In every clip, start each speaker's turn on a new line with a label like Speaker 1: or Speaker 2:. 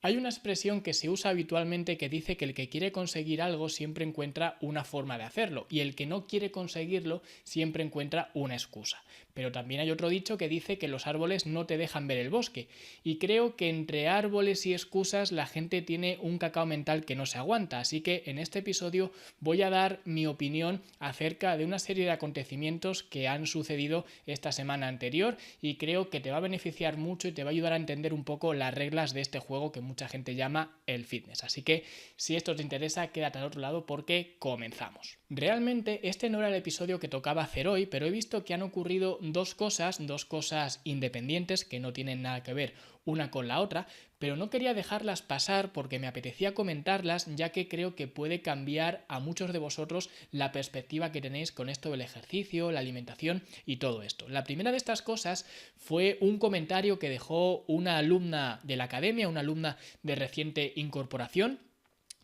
Speaker 1: Hay una expresión que se usa habitualmente que dice que el que quiere conseguir algo siempre encuentra una forma de hacerlo y el que no quiere conseguirlo siempre encuentra una excusa. Pero también hay otro dicho que dice que los árboles no te dejan ver el bosque, y creo que entre árboles y excusas la gente tiene un cacao mental que no se aguanta, así que en este episodio voy a dar mi opinión acerca de una serie de acontecimientos que han sucedido esta semana anterior y creo que te va a beneficiar mucho y te va a ayudar a entender un poco las reglas de este juego que mucha gente llama el fitness. Así que si esto te interesa, quédate al otro lado porque comenzamos. Realmente este no era el episodio que tocaba hacer hoy, pero he visto que han ocurrido dos cosas independientes que no tienen nada que ver una con la otra, pero no quería dejarlas pasar porque me apetecía comentarlas, ya que creo que puede cambiar a muchos de vosotros la perspectiva que tenéis con esto del ejercicio, la alimentación y todo esto. La primera de estas cosas fue un comentario que dejó una alumna de la academia, una alumna de reciente incorporación.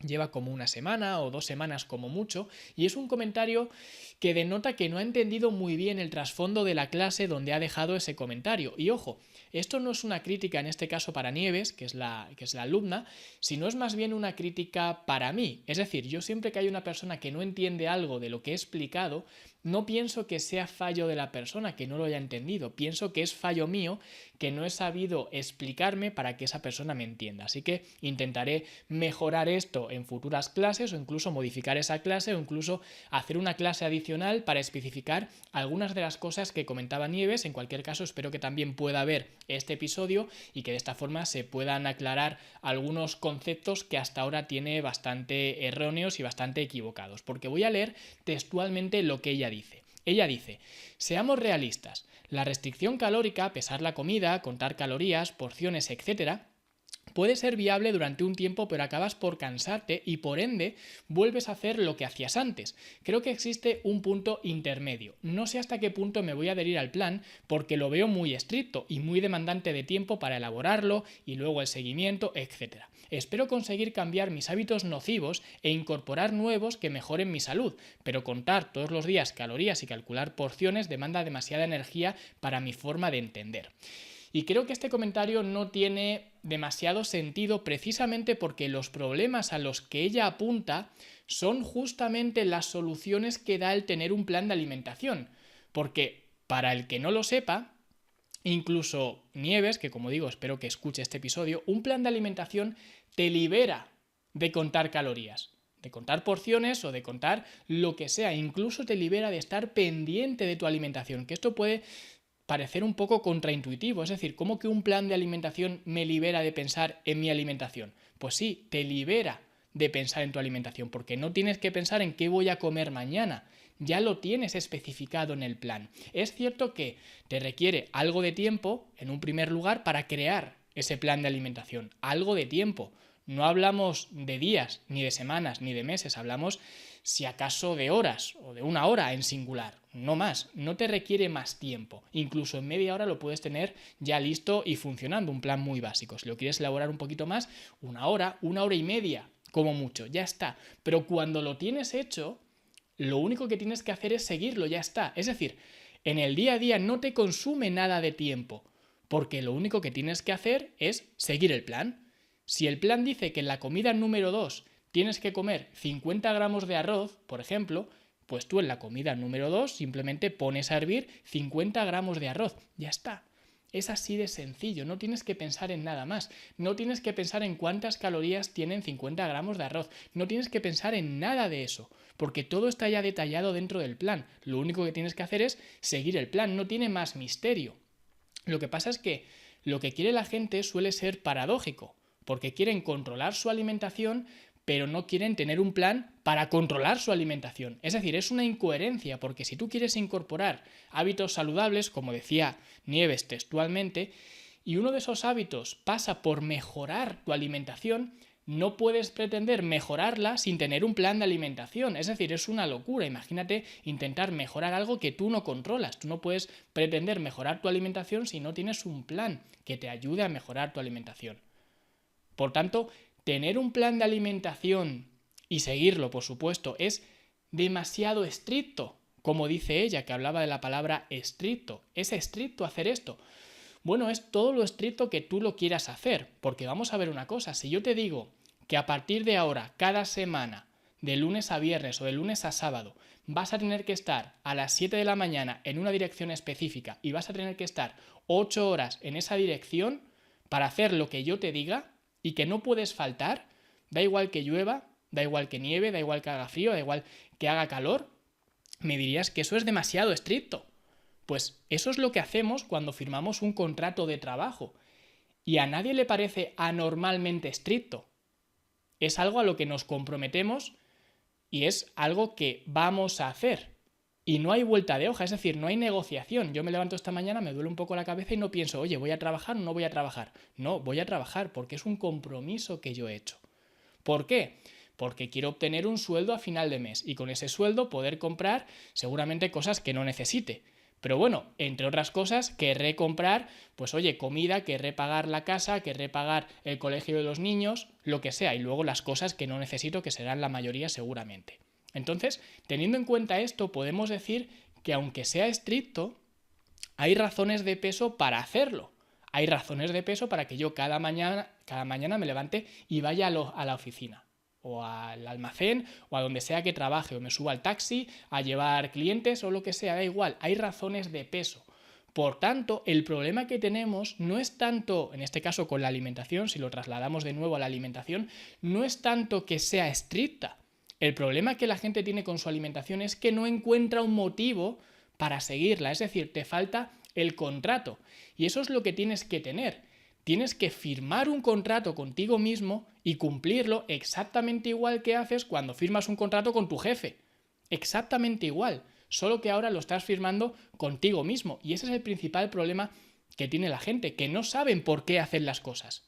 Speaker 1: Lleva como una semana o 2 semanas como mucho, y es un comentario que denota que no ha entendido muy bien el trasfondo de la clase donde ha dejado ese comentario. Y ojo, esto no es una crítica en este caso para Nieves, que es la alumna, sino es más bien una crítica para mí. Es decir, yo siempre que hay una persona que no entiende algo de lo que he explicado, no pienso que sea fallo de la persona que no lo haya entendido, pienso que es fallo mío que no he sabido explicarme para que esa persona me entienda. Así que intentaré mejorar esto en futuras clases o incluso modificar esa clase o incluso hacer una clase adicional para especificar algunas de las cosas que comentaba Nieves. En cualquier caso, espero que también pueda ver este episodio y que de esta forma se puedan aclarar algunos conceptos que hasta ahora tiene bastante erróneos y bastante equivocados, porque voy a leer textualmente lo que ella dice. Ella dice: seamos realistas, la restricción calórica, pesar la comida, contar calorías, porciones, etc., puede ser viable durante un tiempo, pero acabas por cansarte y por ende vuelves a hacer lo que hacías antes. Creo que existe un punto intermedio. No sé hasta qué punto me voy a adherir al plan porque lo veo muy estricto y muy demandante de tiempo para elaborarlo y luego el seguimiento, etc. Espero conseguir cambiar mis hábitos nocivos e incorporar nuevos que mejoren mi salud, pero contar todos los días calorías y calcular porciones demanda demasiada energía para mi forma de entender. Y creo que este comentario no tiene demasiado sentido precisamente porque los problemas a los que ella apunta son justamente las soluciones que da el tener un plan de alimentación. Porque, para el que no lo sepa, incluso Nieves, que como digo espero que escuche este episodio, un plan de alimentación te libera de contar calorías, de contar porciones o de contar lo que sea, incluso te libera de estar pendiente de tu alimentación, que esto puede parecer un poco contraintuitivo, es decir, ¿cómo que un plan de alimentación me libera de pensar en mi alimentación? Pues sí, te libera de pensar en tu alimentación, porque no tienes que pensar en qué voy a comer mañana, ya lo tienes especificado en el plan. Es cierto que te requiere algo de tiempo, en un primer lugar, para crear ese plan de alimentación, algo de tiempo. No hablamos de días, ni de semanas, ni de meses, hablamos si acaso de horas o de una hora en singular, no más, no te requiere más tiempo, incluso en media hora lo puedes tener ya listo y funcionando, un plan muy básico. Si lo quieres elaborar un poquito más, una hora y media, como mucho, ya está. Pero cuando lo tienes hecho, lo único que tienes que hacer es seguirlo, ya está. Es decir, en el día a día no te consume nada de tiempo, porque lo único que tienes que hacer es seguir el plan. Si el plan dice que en la comida número 2 tienes que comer 50 gramos de arroz, por ejemplo, pues tú en la comida número 2 simplemente pones a hervir 50 gramos de arroz. Ya está. Es así de sencillo, no tienes que pensar en nada más, no tienes que pensar en cuántas calorías tienen 50 gramos de arroz, no tienes que pensar en nada de eso, porque todo está ya detallado dentro del plan. Lo único que tienes que hacer es seguir el plan, no tiene más misterio. Lo que pasa es que lo que quiere la gente suele ser paradójico, porque quieren controlar su alimentación, pero no quieren tener un plan para controlar su alimentación. Es decir, es una incoherencia, porque si tú quieres incorporar hábitos saludables, como decía Nieves textualmente, y uno de esos hábitos pasa por mejorar tu alimentación, no puedes pretender mejorarla sin tener un plan de alimentación. Es decir, es una locura. Imagínate intentar mejorar algo que tú no controlas. Tú no puedes pretender mejorar tu alimentación si no tienes un plan que te ayude a mejorar tu alimentación. Por tanto, tener un plan de alimentación y seguirlo, por supuesto, es demasiado estricto. Como dice ella, que hablaba de la palabra estricto. ¿Es estricto hacer esto? Bueno, es todo lo estricto que tú lo quieras hacer, porque vamos a ver una cosa, si yo te digo que a partir de ahora, cada semana, de lunes a viernes o de lunes a sábado, vas a tener que estar a las 7 de la mañana en una dirección específica y vas a tener que estar 8 horas en esa dirección para hacer lo que yo te diga y que no puedes faltar, da igual que llueva, da igual que nieve, da igual que haga frío, da igual que haga calor, me dirías que eso es demasiado estricto. Pues eso es lo que hacemos cuando firmamos un contrato de trabajo. Y a nadie le parece anormalmente estricto. Es algo a lo que nos comprometemos y es algo que vamos a hacer. Y no hay vuelta de hoja, es decir, no hay negociación. Yo me levanto esta mañana, me duele un poco la cabeza y no pienso, oye, ¿voy a trabajar o no voy a trabajar? No, voy a trabajar porque es un compromiso que yo he hecho. ¿Por qué? Porque quiero obtener un sueldo a final de mes y con ese sueldo poder comprar seguramente cosas que no necesite. Pero bueno, entre otras cosas, querré comprar, pues oye, comida, querré pagar la casa, querré pagar el colegio de los niños, lo que sea, y luego las cosas que no necesito, que serán la mayoría seguramente. Entonces, teniendo en cuenta esto, podemos decir que aunque sea estricto, hay razones de peso para hacerlo. Hay razones de peso para que yo cada mañana me levante y vaya a la oficina, o al almacén, o a donde sea que trabaje, o me suba al taxi a llevar clientes o lo que sea, da igual, hay razones de peso. Por tanto, el problema que tenemos no es tanto, en este caso con la alimentación, si lo trasladamos de nuevo a la alimentación, no es tanto que sea estricta. El problema que la gente tiene con su alimentación es que no encuentra un motivo para seguirla, es decir, te falta el contrato. Y eso es lo que tienes que tener. Tienes que firmar un contrato contigo mismo y cumplirlo exactamente igual que haces cuando firmas un contrato con tu jefe. Exactamente igual, solo que ahora lo estás firmando contigo mismo. Y ese es el principal problema que tiene la gente, que no saben por qué hacen las cosas.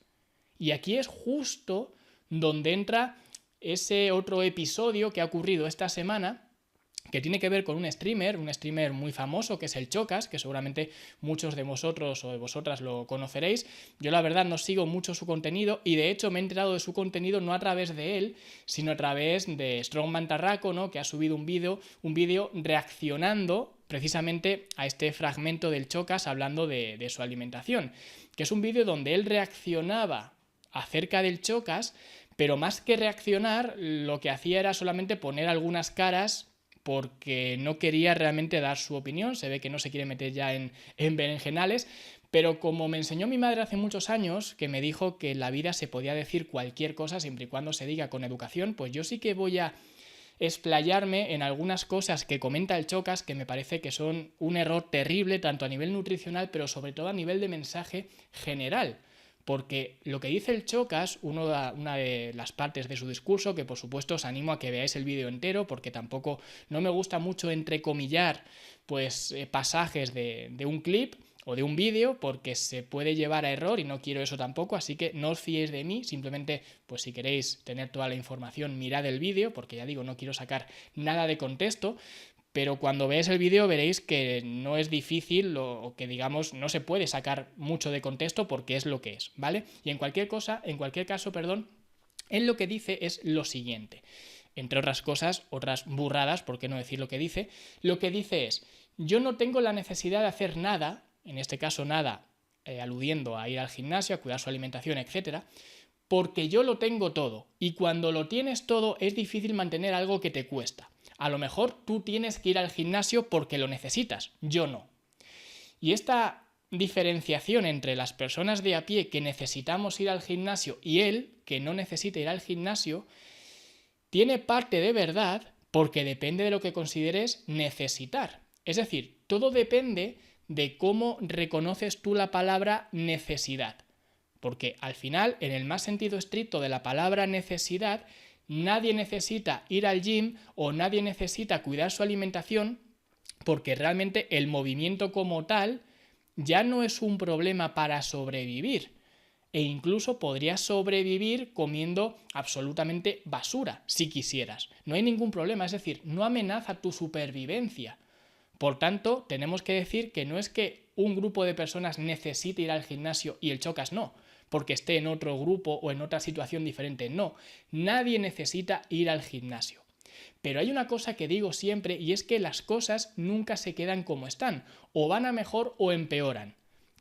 Speaker 1: Y aquí es justo donde entra ese otro episodio que ha ocurrido esta semana, que tiene que ver con un streamer muy famoso, que es el Chocas, que seguramente muchos de vosotros o de vosotras lo conoceréis. Yo la verdad no sigo mucho su contenido y de hecho me he enterado de su contenido no a través de él, sino a través de Strongman Tarraco, ¿no? Que ha subido un vídeo reaccionando precisamente a este fragmento del Chocas hablando de su alimentación, que es un vídeo donde él reaccionaba acerca del Chocas, pero más que reaccionar, lo que hacía era solamente poner algunas caras porque no quería realmente dar su opinión, se ve que no se quiere meter ya en berenjenales, pero como me enseñó mi madre hace muchos años, que me dijo que en la vida se podía decir cualquier cosa siempre y cuando se diga con educación, pues yo sí que voy a explayarme en algunas cosas que comenta el Chocas que me parece que son un error terrible tanto a nivel nutricional pero sobre todo a nivel de mensaje general. Porque lo que dice el Chocas, una de las partes de su discurso, que por supuesto os animo a que veáis el vídeo entero, porque tampoco no me gusta mucho entrecomillar pues, pasajes de un clip o de un vídeo, porque se puede llevar a error y no quiero eso tampoco, así que no os fiéis de mí, simplemente pues si queréis tener toda la información mirad el vídeo, porque ya digo, no quiero sacar nada de contexto, pero cuando veáis el vídeo veréis que no es difícil o que digamos no se puede sacar mucho de contexto porque es lo que es, ¿vale? Y en cualquier caso, él lo que dice es lo siguiente. Entre otras cosas, otras burradas, por qué no decir lo que dice es, yo no tengo la necesidad de hacer nada, en este caso nada, aludiendo a ir al gimnasio, a cuidar su alimentación, etcétera, porque yo lo tengo todo. Y cuando lo tienes todo es difícil mantener algo que te cuesta. A lo mejor tú tienes que ir al gimnasio porque lo necesitas, yo no. Y esta diferenciación entre las personas de a pie que necesitamos ir al gimnasio y él, que no necesita ir al gimnasio, tiene parte de verdad porque depende de lo que consideres necesitar. Es decir, todo depende de cómo reconoces tú la palabra necesidad. Porque al final, en el más sentido estricto de la palabra necesidad, nadie necesita ir al gym o nadie necesita cuidar su alimentación porque realmente el movimiento como tal ya no es un problema para sobrevivir. E incluso podrías sobrevivir comiendo absolutamente basura, si quisieras. No hay ningún problema, es decir, no amenaza tu supervivencia. Por tanto, tenemos que decir que no es que un grupo de personas necesite ir al gimnasio y el Chocas no, porque esté en otro grupo o en otra situación diferente. No, nadie necesita ir al gimnasio. Pero hay una cosa que digo siempre y es que las cosas nunca se quedan como están, o van a mejor o empeoran.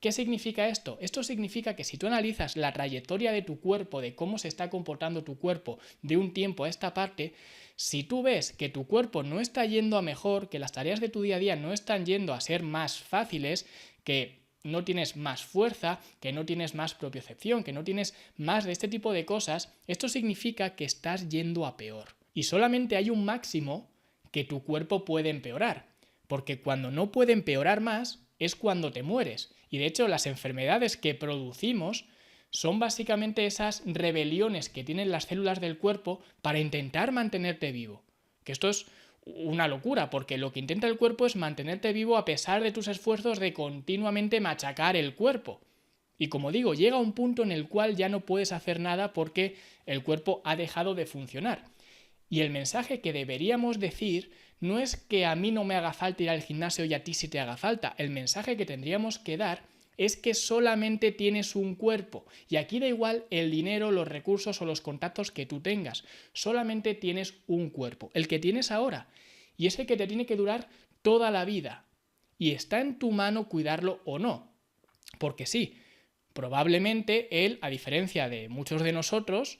Speaker 1: ¿Qué significa esto? Esto significa que si tú analizas la trayectoria de tu cuerpo, de cómo se está comportando tu cuerpo de un tiempo a esta parte, si tú ves que tu cuerpo no está yendo a mejor, que las tareas de tu día a día no están yendo a ser más fáciles, que no tienes más fuerza, que no tienes más propiocepción, que no tienes más de este tipo de cosas, esto significa que estás yendo a peor. Y solamente hay un máximo que tu cuerpo puede empeorar, porque cuando no puede empeorar más es cuando te mueres. Y de hecho las enfermedades que producimos son básicamente esas rebeliones que tienen las células del cuerpo para intentar mantenerte vivo. Que esto es una locura, porque lo que intenta el cuerpo es mantenerte vivo a pesar de tus esfuerzos de continuamente machacar el cuerpo. Y como digo, llega un punto en el cual ya no puedes hacer nada porque el cuerpo ha dejado de funcionar. Y el mensaje que deberíamos decir no es que a mí no me haga falta ir al gimnasio y a ti sí te haga falta. El mensaje que tendríamos que dar es que solamente tienes un cuerpo. Y aquí da igual el dinero, los recursos o los contactos que tú tengas. Solamente tienes un cuerpo, el que tienes ahora. Y es el que te tiene que durar toda la vida. Y está en tu mano cuidarlo o no. Porque sí, probablemente él, a diferencia de muchos de nosotros,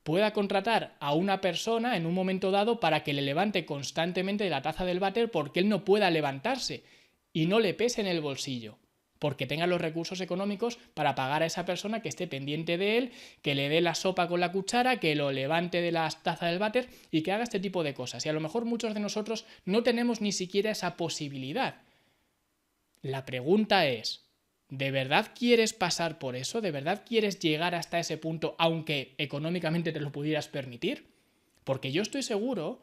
Speaker 1: pueda contratar a una persona en un momento dado para que le levante constantemente de la taza del váter porque él no pueda levantarse y no le pese en el bolsillo, porque tenga los recursos económicos para pagar a esa persona que esté pendiente de él, que le dé la sopa con la cuchara, que lo levante de la taza del váter y que haga este tipo de cosas. Y a lo mejor muchos de nosotros no tenemos ni siquiera esa posibilidad. La pregunta es, ¿de verdad quieres pasar por eso? ¿De verdad quieres llegar hasta ese punto aunque económicamente te lo pudieras permitir? Porque yo estoy seguro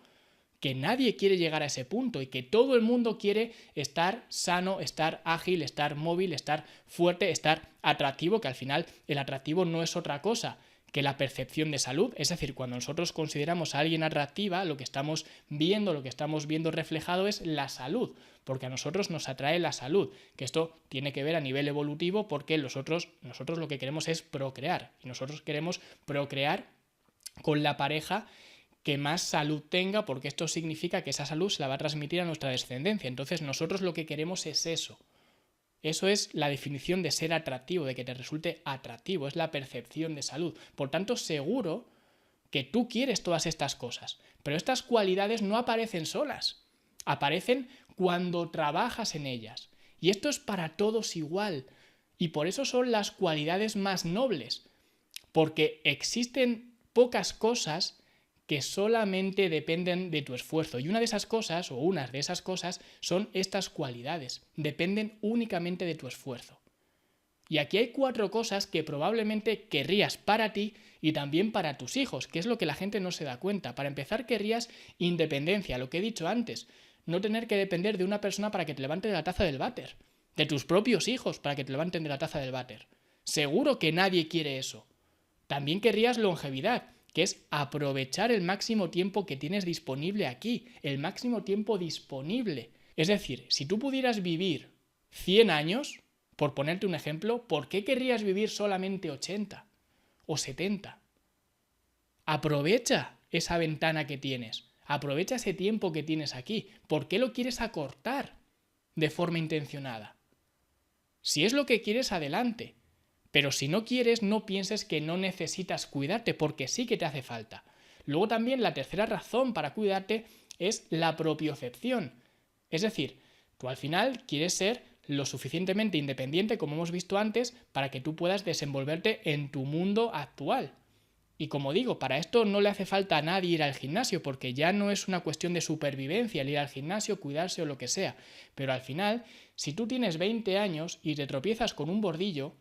Speaker 1: que nadie quiere llegar a ese punto y que todo el mundo quiere estar sano, estar ágil, estar móvil, estar fuerte, estar atractivo, que al final el atractivo no es otra cosa que la percepción de salud. Es decir, cuando nosotros consideramos a alguien atractiva, lo que estamos viendo reflejado es la salud, porque a nosotros nos atrae la salud, que esto tiene que ver a nivel evolutivo porque nosotros lo que queremos es procrear, y nosotros queremos procrear con la pareja que más salud tenga, porque esto significa que esa salud se la va a transmitir a nuestra descendencia. Entonces nosotros lo que queremos es eso. Eso es la definición de ser atractivo, de que te resulte atractivo, es la percepción de salud. Por tanto, seguro que tú quieres todas estas cosas, pero estas cualidades no aparecen solas, aparecen cuando trabajas en ellas. Y esto es para todos igual, y por eso son las cualidades más nobles, porque existen pocas cosas que solamente dependen de tu esfuerzo. Y una de esas cosas, o unas de esas cosas, son estas cualidades. Dependen únicamente de tu esfuerzo. Y aquí hay 4 cosas que probablemente querrías para ti y también para tus hijos, que es lo que la gente no se da cuenta. Para empezar, querrías independencia, lo que he dicho antes. No tener que depender de una persona para que te levante de la taza del váter. De tus propios hijos para que te levanten de la taza del váter. Seguro que nadie quiere eso. También querrías longevidad, que es aprovechar el máximo tiempo que tienes disponible aquí, el máximo tiempo disponible. Es decir, si tú pudieras vivir 100 años, por ponerte un ejemplo, ¿por qué querrías vivir solamente 80 o 70? Aprovecha esa ventana que tienes, aprovecha ese tiempo que tienes aquí. ¿Por qué lo quieres acortar de forma intencionada? Si es lo que quieres, adelante. Pero si no quieres, no pienses que no necesitas cuidarte, porque sí que te hace falta. Luego también la tercera razón para cuidarte es la propiocepción. Es decir, tú al final quieres ser lo suficientemente independiente, como hemos visto antes, para que tú puedas desenvolverte en tu mundo actual. Y como digo, para esto no le hace falta a nadie ir al gimnasio, porque ya no es una cuestión de supervivencia el ir al gimnasio, cuidarse o lo que sea. Pero al final, si tú tienes 20 años y te tropiezas con un bordillo,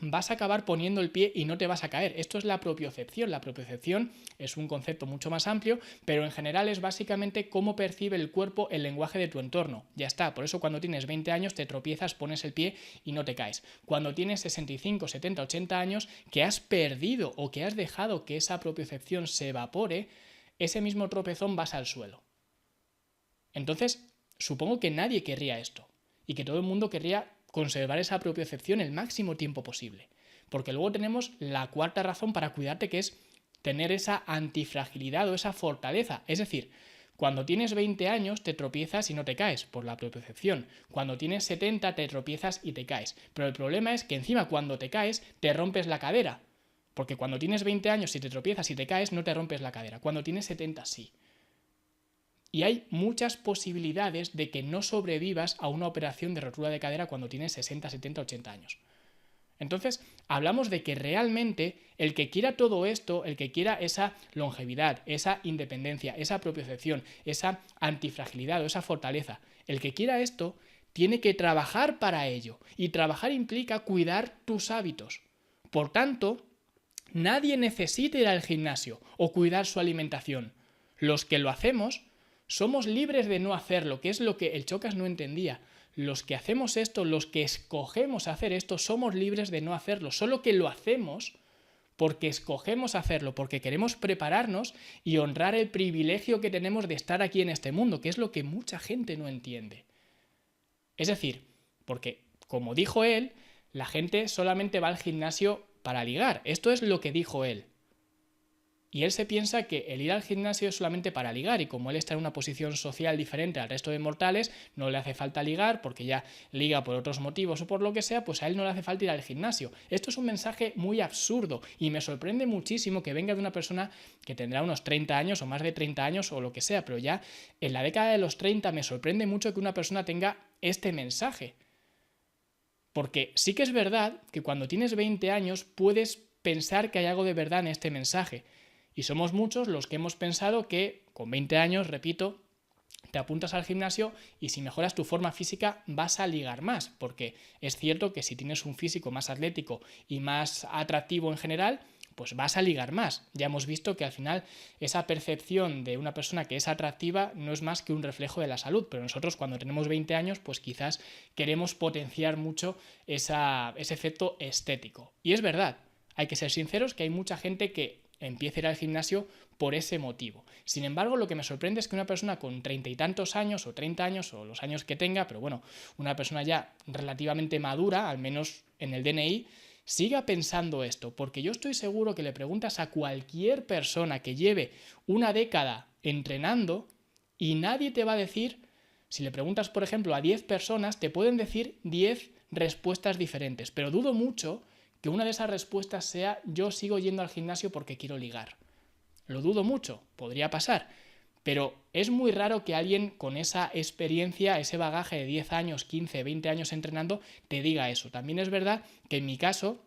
Speaker 1: vas a acabar poniendo el pie y no te vas a caer. Esto es la propiocepción. La propiocepción es un concepto mucho más amplio, pero en general es básicamente cómo percibe el cuerpo el lenguaje de tu entorno. Ya está, por eso cuando tienes 20 años te tropiezas, pones el pie y no te caes. Cuando tienes 65, 70, 80 años que has perdido o que has dejado que esa propiocepción se evapore, ese mismo tropezón vas al suelo. Entonces, supongo que nadie querría esto y que todo el mundo querría conservar esa propiocepción el máximo tiempo posible. Porque luego tenemos la cuarta razón para cuidarte, que es tener esa antifragilidad o esa fortaleza. Es decir, Cuando tienes 20 años te tropiezas y no te caes, por la propiocepción. Cuando tienes 70 te tropiezas y te caes. Pero el problema es que encima cuando te caes te rompes la cadera. Porque cuando tienes 20 años si te tropiezas y te caes no te rompes la cadera. Cuando tienes 70 sí. Y hay muchas posibilidades de que no sobrevivas a una operación de rotura de cadera cuando tienes 60, 70, 80 años. Entonces, hablamos de que realmente el que quiera todo esto, el que quiera esa longevidad, esa independencia, esa propiocepción, esa antifragilidad o esa fortaleza, el que quiera esto tiene que trabajar para ello. Y trabajar implica cuidar tus hábitos. Por tanto, nadie necesita ir al gimnasio o cuidar su alimentación. Los que lo hacemos somos libres de no hacerlo, que es lo que el Chocas no entendía. Los que hacemos esto, los que escogemos hacer esto, somos libres de no hacerlo. Solo que lo hacemos porque escogemos hacerlo, porque queremos prepararnos y honrar el privilegio que tenemos de estar aquí en este mundo, que es lo que mucha gente no entiende. Es decir, porque, como dijo él, la gente solamente va al gimnasio para ligar. Esto es lo que dijo él. Y él se piensa que el ir al gimnasio es solamente para ligar y como él está en una posición social diferente al resto de mortales, no le hace falta ligar porque ya liga por otros motivos o por lo que sea, pues a él no le hace falta ir al gimnasio. Esto es un mensaje muy absurdo y me sorprende muchísimo que venga de una persona que tendrá unos 30 años o más de 30 años o lo que sea, pero ya en la década de los 30 me sorprende mucho que una persona tenga este mensaje. Porque sí que es verdad que cuando tienes 20 años puedes pensar que hay algo de verdad en este mensaje. Y somos muchos los que hemos pensado que con 20 años, repito, te apuntas al gimnasio y si mejoras tu forma física vas a ligar más, porque es cierto que si tienes un físico más atlético y más atractivo en general, pues vas a ligar más. Ya hemos visto que al final esa percepción de una persona que es atractiva no es más que un reflejo de la salud, pero nosotros cuando tenemos 20 años pues quizás queremos potenciar mucho ese efecto estético. Y es verdad, hay que ser sinceros que hay mucha gente que empieza a ir al gimnasio por ese motivo. Sin embargo, lo que me sorprende es que una persona con 30 y tantos años o 30 años o los años que tenga, pero bueno, una persona ya relativamente madura, al menos en el DNI, siga pensando esto, porque yo estoy seguro que le preguntas a cualquier persona que lleve una década entrenando y nadie te va a decir, si le preguntas por ejemplo a 10 personas, te pueden decir 10 respuestas diferentes, pero dudo mucho que una de esas respuestas sea yo sigo yendo al gimnasio porque quiero ligar. Lo dudo mucho, podría pasar, pero es muy raro que alguien con esa experiencia, ese bagaje de 10 años, 15, 20 años entrenando, te diga eso. También es verdad que en mi caso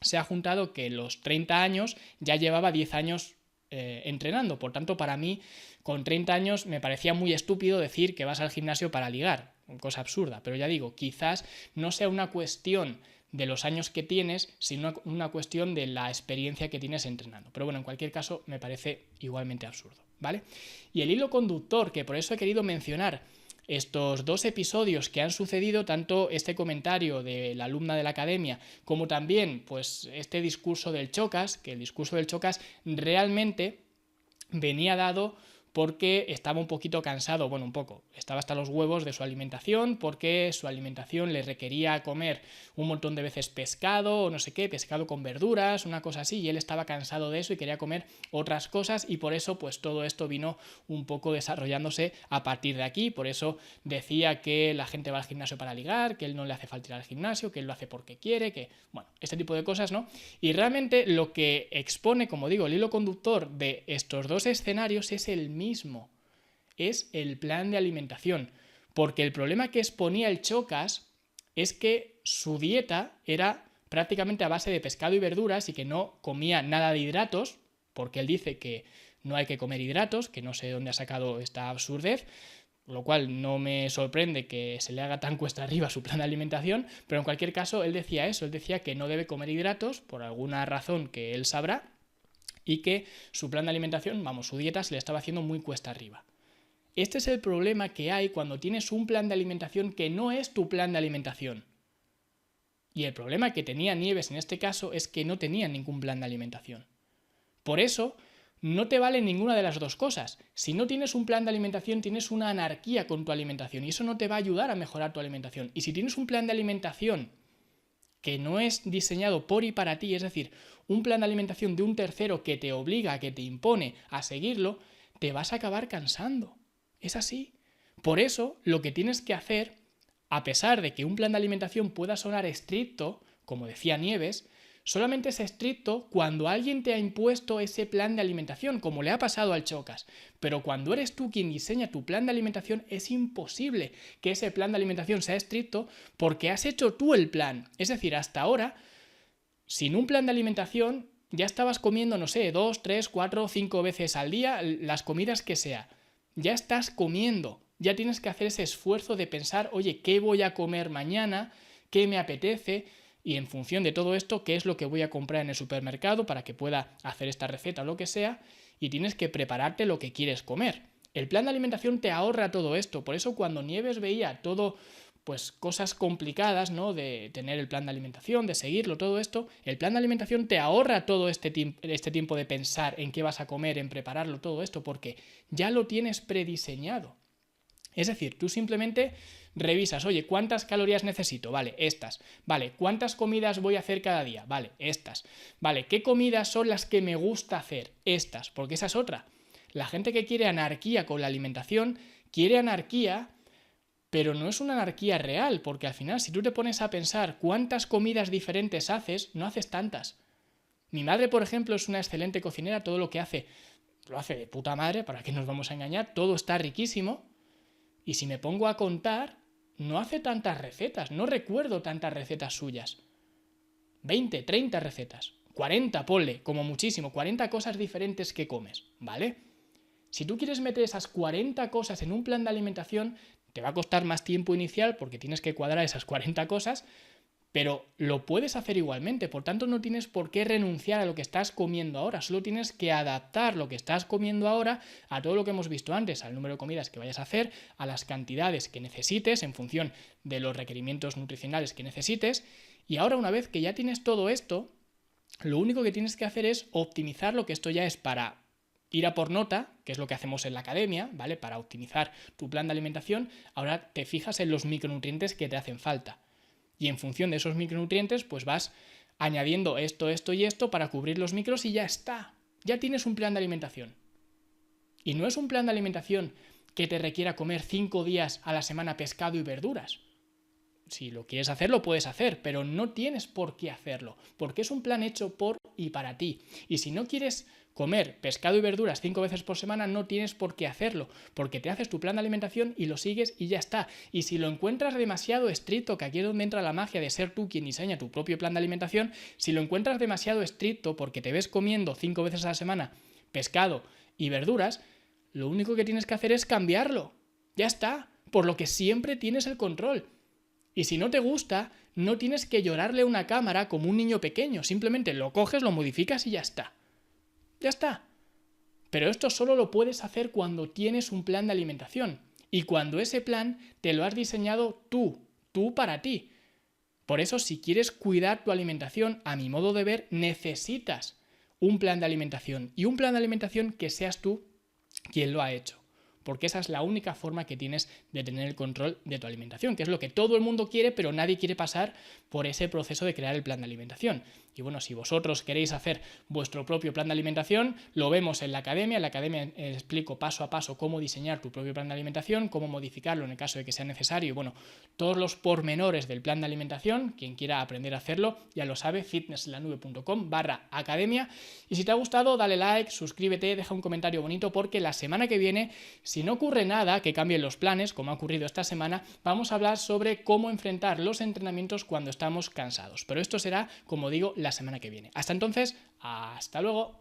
Speaker 1: se ha juntado que los 30 años ya llevaba 10 años entrenando, por tanto para mí con 30 años me parecía muy estúpido decir que vas al gimnasio para ligar, cosa absurda, pero ya digo, quizás no sea una cuestión de los años que tienes, sino una cuestión de la experiencia que tienes entrenando. Pero bueno, en cualquier caso me parece igualmente absurdo, ¿vale? Y el hilo conductor, que por eso he querido mencionar estos dos episodios que han sucedido, tanto este comentario de la alumna de la academia como también pues este discurso del Chocas, que el discurso del Chocas realmente venía dado porque estaba un poquito cansado, bueno, un poco, estaba hasta los huevos de su alimentación, porque su alimentación le requería comer un montón de veces pescado o no sé qué, pescado con verduras, una cosa así, y él estaba cansado de eso y quería comer otras cosas y por eso pues todo esto vino un poco desarrollándose a partir de aquí, por eso decía que la gente va al gimnasio para ligar, que él no le hace falta ir al gimnasio, que él lo hace porque quiere, que, bueno, este tipo de cosas, ¿no? Y realmente lo que expone, como digo, el hilo conductor de estos dos escenarios es el mismo, es el plan de alimentación, porque el problema que exponía el Chocas es que su dieta era prácticamente a base de pescado y verduras y que no comía nada de hidratos, porque él dice que no hay que comer hidratos, que no sé dónde ha sacado esta absurdez, lo cual no me sorprende que se le haga tan cuesta arriba su plan de alimentación, pero en cualquier caso él decía eso, él decía que no debe comer hidratos por alguna razón que él sabrá y que su plan de alimentación, vamos, su dieta se le estaba haciendo muy cuesta arriba. Este es el problema que hay cuando tienes un plan de alimentación que no es tu plan de alimentación. Y el problema que tenía Nieves en este caso es que no tenía ningún plan de alimentación. Por eso, no te vale ninguna de las dos cosas. Si no tienes un plan de alimentación, tienes una anarquía con tu alimentación y eso no te va a ayudar a mejorar tu alimentación. Y si tienes un plan de alimentación que no es diseñado por y para ti, es decir, un plan de alimentación de un tercero que te obliga, que te impone a seguirlo, te vas a acabar cansando. Es así. Por eso, lo que tienes que hacer, a pesar de que un plan de alimentación pueda sonar estricto, como decía Nieves, solamente es estricto cuando alguien te ha impuesto ese plan de alimentación, como le ha pasado al Chocas. Pero cuando eres tú quien diseña tu plan de alimentación, es imposible que ese plan de alimentación sea estricto porque has hecho tú el plan. Es decir, hasta ahora, sin un plan de alimentación, ya estabas comiendo, no sé, 2, 3, 4, 5 veces al día, las comidas que sea. Ya estás comiendo. Ya tienes que hacer ese esfuerzo de pensar, oye, ¿qué voy a comer mañana? ¿Qué me apetece? Y en función de todo esto, ¿qué es lo que voy a comprar en el supermercado para que pueda hacer esta receta o lo que sea? Y tienes que prepararte lo que quieres comer. El plan de alimentación te ahorra todo esto. Por eso cuando Nieves veía todo, pues cosas complicadas, ¿no? De tener el plan de alimentación, de seguirlo, todo esto, el plan de alimentación te ahorra todo este tiempo de pensar en qué vas a comer, en prepararlo, todo esto, porque ya lo tienes prediseñado. Es decir, tú simplemente revisas, oye, ¿cuántas calorías necesito? Vale, estas. Vale, ¿cuántas comidas voy a hacer cada día? Vale, estas. Vale, ¿qué comidas son las que me gusta hacer? Estas, porque esa es otra. La gente que quiere anarquía con la alimentación, quiere anarquía, pero no es una anarquía real, porque al final si tú te pones a pensar cuántas comidas diferentes haces, no haces tantas. Mi madre, por ejemplo, es una excelente cocinera, todo lo que hace, lo hace de puta madre, ¿para qué nos vamos a engañar? Todo está riquísimo. Y si me pongo a contar, no hace tantas recetas, no recuerdo tantas recetas suyas. 20, 30 recetas, 40, ponle, como muchísimo, 40 cosas diferentes que comes, ¿vale? Si tú quieres meter esas 40 cosas en un plan de alimentación, te va a costar más tiempo inicial porque tienes que cuadrar esas 40 cosas, pero lo puedes hacer igualmente, por tanto no tienes por qué renunciar a lo que estás comiendo ahora, solo tienes que adaptar lo que estás comiendo ahora a todo lo que hemos visto antes, al número de comidas que vayas a hacer, a las cantidades que necesites en función de los requerimientos nutricionales que necesites, y ahora una vez que ya tienes todo esto, lo único que tienes que hacer es optimizar lo que esto ya es para ir a por nota, que es lo que hacemos en la academia, ¿vale? Para optimizar tu plan de alimentación, ahora te fijas en los micronutrientes que te hacen falta. Y en función de esos micronutrientes, pues vas añadiendo esto, esto y esto para cubrir los micros y ya está. Ya tienes un plan de alimentación. Y no es un plan de alimentación que te requiera comer 5 días a la semana pescado y verduras. Si lo quieres hacer, lo puedes hacer, pero no tienes por qué hacerlo, porque es un plan hecho por y para ti. Y si no quieres comer pescado y verduras 5 veces por semana, no tienes por qué hacerlo, porque te haces tu plan de alimentación y lo sigues y ya está. Y si lo encuentras demasiado estricto, que aquí es donde entra la magia de ser tú quien diseña tu propio plan de alimentación, si lo encuentras demasiado estricto porque te ves comiendo 5 veces a la semana pescado y verduras, lo único que tienes que hacer es cambiarlo. Ya está, por lo que siempre tienes el control. Y si no te gusta, no tienes que llorarle a una cámara como un niño pequeño, simplemente lo coges, lo modificas y ya está. Ya está. Pero esto solo lo puedes hacer cuando tienes un plan de alimentación y cuando ese plan te lo has diseñado tú para ti. Por eso, si quieres cuidar tu alimentación, a mi modo de ver, necesitas un plan de alimentación y un plan de alimentación que seas tú quien lo ha hecho. Porque esa es la única forma que tienes de tener el control de tu alimentación, que es lo que todo el mundo quiere, pero nadie quiere pasar por ese proceso de crear el plan de alimentación. Y bueno, si vosotros queréis hacer vuestro propio plan de alimentación, lo vemos en la academia. En la academia explico paso a paso cómo diseñar tu propio plan de alimentación, cómo modificarlo en el caso de que sea necesario. Y bueno, todos los pormenores del plan de alimentación, quien quiera aprender a hacerlo, ya lo sabe, fitnesslanube.com/academia. Y si te ha gustado, dale like, suscríbete, deja un comentario bonito, porque la semana que viene, si no ocurre nada que cambien los planes, como ha ocurrido esta semana, vamos a hablar sobre cómo enfrentar los entrenamientos cuando estamos cansados. Pero esto será, como digo, la semana que viene. Hasta entonces, hasta luego.